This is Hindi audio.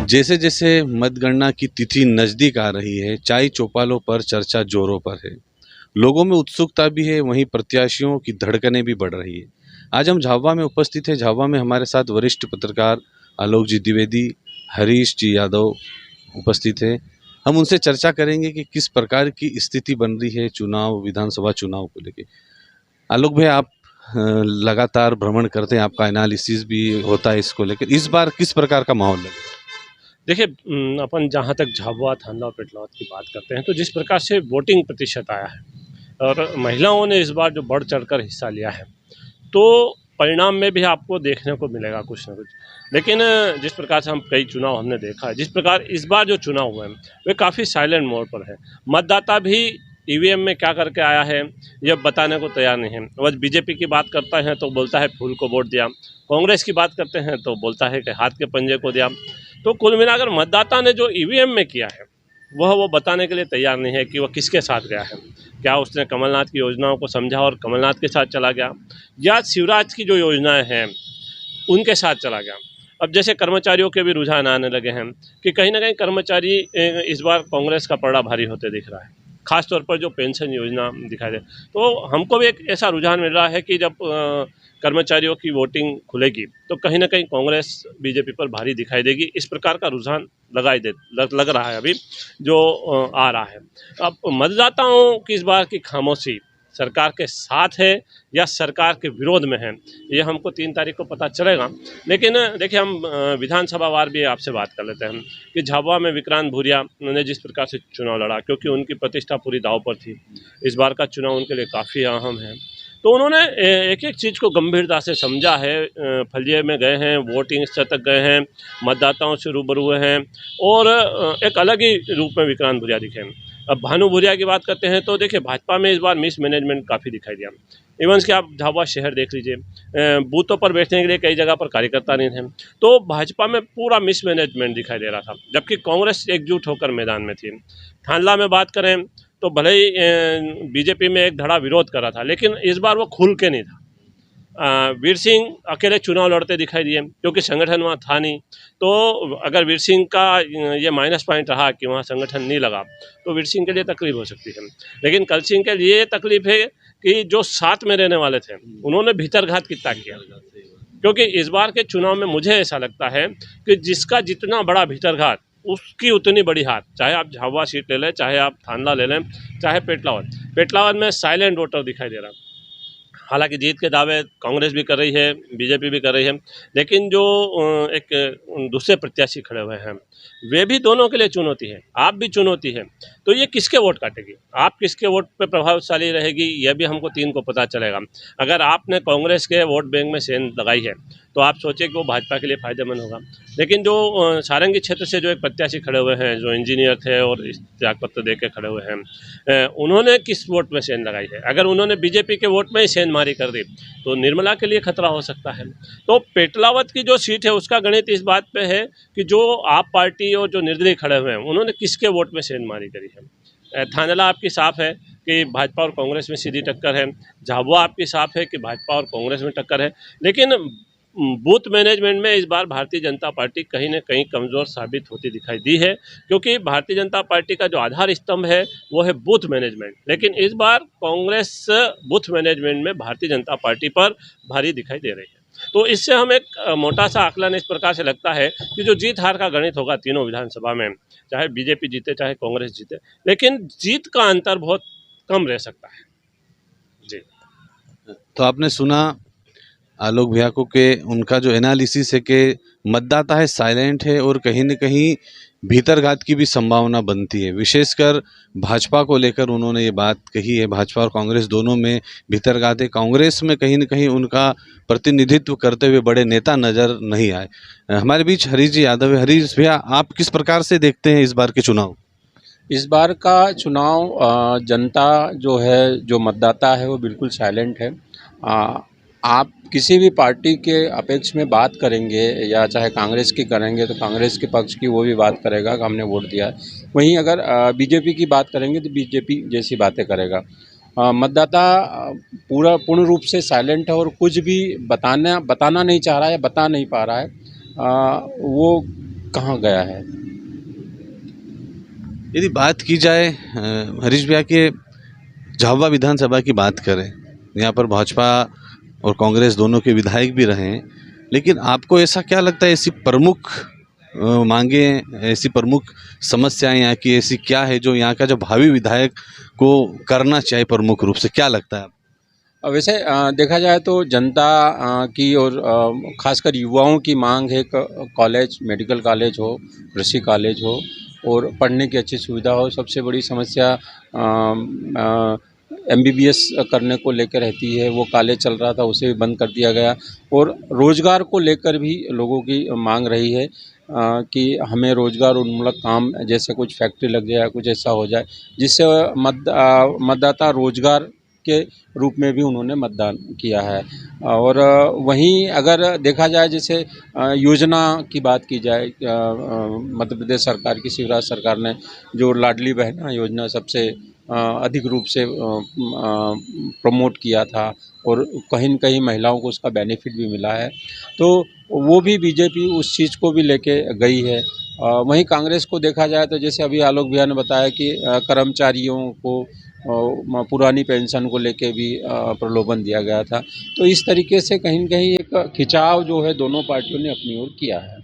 जैसे जैसे मतगणना की तिथि नज़दीक आ रही है, चाई चौपालों पर चर्चा जोरों पर है। लोगों में उत्सुकता भी है, वहीं प्रत्याशियों की धड़कनें भी बढ़ रही है। आज हम झाबुआ में उपस्थित हैं। झाबुआ में हमारे साथ वरिष्ठ पत्रकार आलोक जी द्विवेदी, हरीश जी यादव उपस्थित हैं। हम उनसे चर्चा करेंगे कि किस प्रकार की स्थिति बन रही है चुनाव, विधानसभा चुनाव को लेके। आलोक भाई, आप लगातार भ्रमण करते हैं, आपका एनालिसिस भी होता है इसको लेकर। इस बार किस प्रकार का माहौल लगे? देखिए, अपन जहाँ तक झाबुआ, थानला और पेटलावद की बात करते हैं तो जिस प्रकार से वोटिंग प्रतिशत आया है और महिलाओं ने इस बार जो बढ़ चढ़कर हिस्सा लिया है, तो परिणाम में भी आपको देखने को मिलेगा कुछ ना कुछ। लेकिन जिस प्रकार से हम कई चुनाव हमने देखा है, जिस प्रकार इस बार जो चुनाव हुए हैं वे काफ़ी साइलेंट मोड पर है। मतदाता भी ईवीएम में क्या करके आया है यह बताने को तैयार नहीं है। बस बीजेपी की बात करता है तो बोलता है फूल को वोट दिया, कांग्रेस की बात करते हैं तो बोलता है कि हाथ के पंजे को दिया। तो कुल मिलाकर मतदाता ने जो ईवीएम में किया है वह वो बताने के लिए तैयार नहीं है कि वह किसके साथ गया है। क्या उसने कमलनाथ की योजनाओं को समझा और कमलनाथ के साथ चला गया, या शिवराज की जो योजनाएं हैं उनके साथ चला गया। अब जैसे कर्मचारियों के भी रुझान आने लगे हैं कि कहीं ना कहीं कर्मचारी इस बार कांग्रेस का पलड़ा भारी होते दिख रहा है, खासतौर पर जो पेंशन योजना दिखाई दे। तो हमको भी एक ऐसा रुझान मिल रहा है कि जब कर्मचारियों की वोटिंग खुलेगी तो कहीं ना कहीं कांग्रेस बीजेपी पर भारी दिखाई देगी। इस प्रकार का रुझान लग रहा है अभी जो आ रहा है। अब मतदाताओं की इस बार की खामोशी सरकार के साथ है या सरकार के विरोध में है, ये हमको 3 तारीख को पता चलेगा। लेकिन देखिए, हम विधानसभा वार भी आपसे बात कर लेते हैं कि झाबुआ में विक्रांत भूरिया ने जिस प्रकार से चुनाव लड़ा, क्योंकि उनकी प्रतिष्ठा पूरी दांव पर थी। इस बार का चुनाव उनके लिए काफ़ी अहम है। तो उन्होंने एक एक चीज़ को गंभीरता से समझा है। फलिये में गए हैं, वोटिंग स्थल तक गए हैं, मतदाताओं से रूबरू हुए हैं और एक अलग ही रूप में विक्रांत भूरिया दिखे। अब भानु भूरिया की बात करते हैं तो देखिए, भाजपा में इस बार मिसमैनेजमेंट काफ़ी दिखाई दिया। इवन कि आप झाबुआ शहर देख लीजिए, बूथों पर बैठने के लिए कई जगह पर कार्यकर्ता नहीं थे। तो भाजपा में पूरा मिसमैनेजमेंट दिखाई दे रहा था, जबकि कांग्रेस एकजुट होकर मैदान में थी। थानला में बात करें तो भले ही बीजेपी में एक धड़ा विरोध कर रहा था, लेकिन इस बार वो खुल के नहीं था। वीर सिंह अकेले चुनाव लड़ते दिखाई दिए क्योंकि संगठन वहाँ था नहीं। तो अगर वीर सिंह का ये माइनस पॉइंट रहा कि वहाँ संगठन नहीं लगा तो वीर सिंह के लिए तकलीफ हो सकती है। लेकिन कल सिंह के लिए तकलीफ है कि जो साथ में रहने वाले थे उन्होंने भीतरघात कितना किया। क्योंकि इस बार के चुनाव में मुझे ऐसा लगता है कि जिसका जितना बड़ा भीतरघात उसकी उतनी बड़ी हार। चाहे आप झाबुआ सीट ले लें, चाहे आप थानला ले लें, चाहे पेटलावद में साइलेंट वोटर दिखाई दे रहा है। हालांकि जीत के दावे कांग्रेस भी कर रही है, बीजेपी भी कर रही है, लेकिन जो एक दूसरे प्रत्याशी खड़े हुए हैं वे भी दोनों के लिए चुनौती है, आप भी चुनौती है। तो ये किसके वोट काटेगी, आप किसके वोट पे प्रभावशाली रहेगी, यह भी हमको 3 को पता चलेगा। अगर आपने कांग्रेस के वोट बैंक में सेंध लगाई है तो आप सोचिए कि वो भाजपा के लिए फायदेमंद होगा। लेकिन जो सारंगी क्षेत्र से जो एक प्रत्याशी खड़े हुए हैं, जो इंजीनियर थे और त्याग पत्र दे के खड़े हुए हैं, उन्होंने किस वोट में सेंध लगाई है। अगर उन्होंने बीजेपी के वोट में ही सेंध मारी कर दी तो निर्मला के लिए खतरा हो सकता है। तो पेटलावद की जो सीट है उसका गणित इस बात पे है कि जो आप पार्टी और जो निर्दलीय खड़े हुए हैं उन्होंने किसके वोट में सेंध मारी करी है। थानला आपकी साफ है कि भाजपा और कांग्रेस में सीधी टक्कर है, झाबुआ आपकी साफ है कि भाजपा और कांग्रेस में टक्कर है। लेकिन बूथ मैनेजमेंट में इस बार भारतीय जनता पार्टी कहीं ना कहीं कमज़ोर साबित होती दिखाई दी है, क्योंकि भारतीय जनता पार्टी का जो आधार स्तंभ है वो है बूथ मैनेजमेंट। लेकिन इस बार कांग्रेस बूथ मैनेजमेंट में भारतीय जनता पार्टी पर भारी दिखाई दे रही है। तो इससे हम एक मोटा सा आकलन इस प्रकार से लगता है कि जो जीत हार का गणित होगा तीनों विधानसभा में, चाहे बीजेपी जीते चाहे कांग्रेस जीते, लेकिन जीत का अंतर बहुत कम रह सकता है। जी, तो आपने सुना आलोक भैया को कि उनका जो एनालिसिस है कि मतदाता है साइलेंट है और कहीं न कहीं भीतरघात की भी संभावना बनती है। विशेषकर भाजपा को लेकर उन्होंने ये बात कही है। भाजपा और कांग्रेस दोनों में भीतरघात है। कांग्रेस में कहीं न कहीं उनका प्रतिनिधित्व करते हुए बड़े नेता नज़र नहीं आए। हमारे बीच हरीश जी यादव है। हरीश भैया, आप किस प्रकार से देखते हैं इस बार के चुनाव? इस बार का चुनाव जनता जो है, जो मतदाता है वो बिल्कुल साइलेंट है। आप किसी भी पार्टी के अपेक्ष में बात करेंगे या चाहे कांग्रेस की करेंगे तो कांग्रेस के पक्ष की वो भी बात करेगा कि हमने वोट दिया है। वहीं अगर बीजेपी की बात करेंगे तो बीजेपी जैसी बातें करेगा। मतदाता पूर्ण रूप से साइलेंट है और कुछ भी बताना नहीं चाह रहा है, बता नहीं पा रहा है। वो कहाँ गया है। यदि बात की जाए हरीश भैया के झाबुआ विधानसभा की बात करें, यहाँ पर भाजपा और कांग्रेस दोनों के विधायक भी रहे हैं, लेकिन आपको ऐसा क्या लगता है ऐसी प्रमुख मांगें, ऐसी प्रमुख समस्याएं यहाँ की ऐसी क्या है जो यहाँ का जो भावी विधायक को करना चाहिए प्रमुख रूप से, क्या लगता है आपको? वैसे देखा जाए तो जनता की और खासकर युवाओं की मांग है कॉलेज, मेडिकल कॉलेज हो, कृषि कॉलेज हो और पढ़ने की अच्छी सुविधा हो। सबसे बड़ी समस्या एमबीबीएस करने को लेकर रहती है। वो कॉलेज चल रहा था, उसे भी बंद कर दिया गया और रोज़गार को लेकर भी लोगों की मांग रही है कि हमें रोज़गार उन्मूलक काम जैसे कुछ फैक्ट्री लग जाए, कुछ ऐसा हो जाए जिससे मतदाता रोज़गार के रूप में भी उन्होंने मतदान किया है। और वहीं अगर देखा जाए जैसे योजना की बात की जाए, मध्य प्रदेश सरकार की, शिवराज सरकार ने जो लाडली बहना योजना सबसे अधिक रूप से प्रमोट किया था और कहीं न कहीं महिलाओं को उसका बेनिफिट भी मिला है, तो वो भी बीजेपी उस चीज़ को भी लेके गई है। वहीं कांग्रेस को देखा जाए तो जैसे अभी आलोक भैया ने बताया कि कर्मचारियों को पुरानी पेंशन को लेके भी प्रलोभन दिया गया था। तो इस तरीके से कहीं न कहीं एक खिंचाव जो है दोनों पार्टियों ने अपनी ओर किया है।